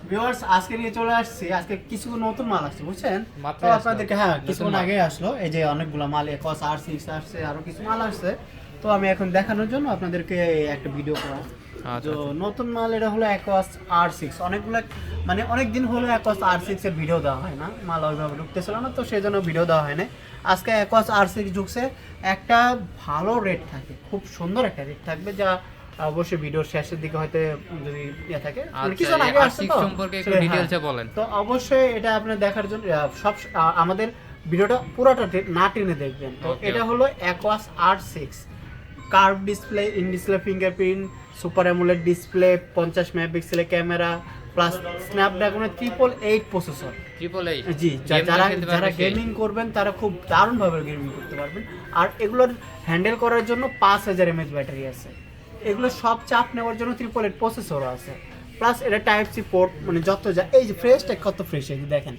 Viewers আজকে নিয়ে চলে আসছি। আজকে কিছু নতুন মাল আসছে বুঝছেন, তো আপনাদেরকে কিছুক্ষণ আগে আসলো। এই যে অনেকগুলো মাল একস R6 আসছে, আরো কিছু মাল আসছে। তো আমি এখন দেখানোর জন্য আপনাদেরকে একটা ভিডিও করা। তো নতুন মাল এটা হলো একস R6। অনেকগুলো মানে অনেক দিন হলো একস R6 এর ভিডিও দেওয়া হয় না, মাল ওইভাবে ঢুকতেছিল না, তো সেই জন্য ভিডিও দেওয়া হয় না। আজকে একস R6 ঢুকছে, একটা ভালো রেট থাকে, খুব সুন্দর একটা রেট থাকবে, যা অবশ্যই ভিডিওর শেষের দিকে হয়তো যদি ইয়ে থাকে কিছু আগে আসছে তো সম্পর্কে একটু ডিটেইলসে বলেন। তো অবশ্যই এটা আপনি দেখার জন্য সব আমাদের ভিডিওটা পুরোটা না টেনে দেখবেন। তো এটা হলো aqueous R6 curve display, in display fingerprint, super AMOLED display, 50 মেগাপিক্সেলের ক্যামেরা প্লাস স্ন্যাপড্রাগনের 888 প্রসেসর। 888 জি, যারা গেমিং করবেন তারা খুব দারুণভাবে গেমিং করতে পারবেন। আর এগুলোর হ্যান্ডেল করার জন্য 5000 mAh ব্যাটারি আছে। এগুলো সব চাপ নেওয়ার জন্য 888 প্রসেসরও আছে। প্লাস এটা টাইপ সি পোর্ট, মানে যত যা এই যে ফ্রেশটা কত ফ্রেশ, এই যে দেখেন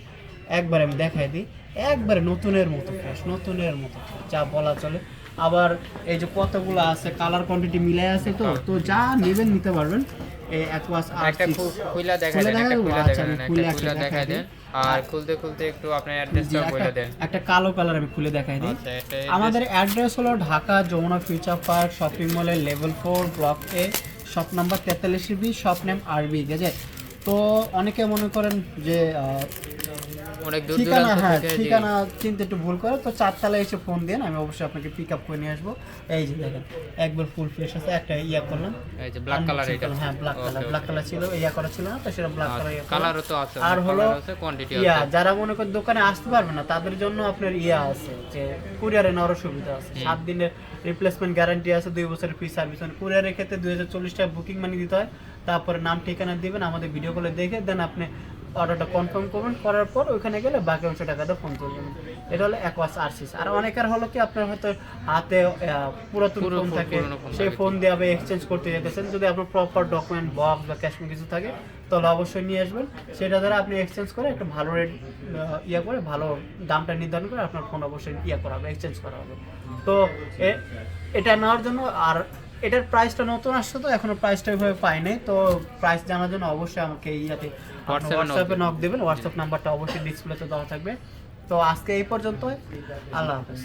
একবার আমি দেখাই দিই, একবারে নতুনের মতো ফ্রেশ, নতুনের মতো যা বলা চলে। আবার এই যে কতগুলো আছে, কালার কোয়ান্টিটি মিলে আছে, তো যা নেবেন নিতে পারবেন। এই অ্যাকোয়াস একটা খুলে দেখাই দেন, একটা খুলে দেখাই দেন। আর খুলতে একটু আপনার অ্যাড্রেসটা বলে দেন। একটা কালো কালার আমি খুলে দেখাই দিই। আমাদের অ্যাড্রেস হলো Dhaka Jamuna future park shopping মলের level 4 block A, shop number 43B, shop name আরবি। ঠিক আছে, তো অনেকে মনে করেন যে অনেক দূর ঠিকানা চিনতে একটু ভুল করে, তো 4 তলায় এসে ফোন দেন, আমি অবশ্যই আপনাকে পিক আপ করে নিয়ে আসবো। এই যে দেখেন একবার ফুল ফ্রেশ আছে। একটা ইয়া করলাম, এই যে ব্ল্যাক কালার, এটা হ্যাঁ ব্ল্যাক কালার ছিল, ইয়া করা ছিল না, তো সেটা ব্ল্যাক কালারও তো আছে। আর হলো ইয়া যারা মনে করেন দোকানে আসতে পারবে না তাদের জন্য আপনার ইয়া আছে যে কুরিয়ারে নেওয়ার সুবিধা আছে। 7 দিনের রিপ্লেসমেন্ট গ্যারান্টি আছে, 2 বছরের ফ্রি সার্ভিস। মানে কুরিয়ারের ক্ষেত্রে 2040 টাকা বুকিং মানি দিতে হয়, তারপরে নাম ঠিকানা দিবেন, আমাদের ভিডিও কলে দেখে দেন আপনি অর্ডারটা কনফার্ম করবেন, করার পর ওইখানে গেলে বাকি অংশ টাকাটা ফোন করে দেবেন। এটা হলো অ্যাকোয়াস R6। আর অনেকের হলো কি আপনার হয়তো হাতে পুরাতন ফোন থাকে, সেই ফোন দিয়ে আপনি এক্সচেঞ্জ করতে যেতেছেন, যদি আপনার প্রপার ডকুমেন্ট বক্স বা ক্যাশমেট কিছু থাকে তাহলে অবশ্যই নিয়ে আসবেন। সেটা দ্বারা আপনি এক্সচেঞ্জ করে একটা ভালো রেট ইয়া করে ভালো দামটা নির্ধারণ করে আপনার ফোন অবশ্যই ইয়া করা হবে, এক্সচেঞ্জ করা হবে। তো এটা নেওয়ার জন্য, আর এটার প্রাইসটা নতুন আসছে তো এখনো প্রাইসটা ওইভাবে পাই নাই, তো প্রাইস জানার জন্য অবশ্যই আমাকে ইয়াতে হোয়াটসঅ্যাপে নক দেবেন। হোয়াটসঅ্যাপ নাম্বারটা অবশ্যই ডিসপ্লেতে দেওয়া থাকবে। তো আজকে এই পর্যন্ত, আল্লাহ হাফেজ।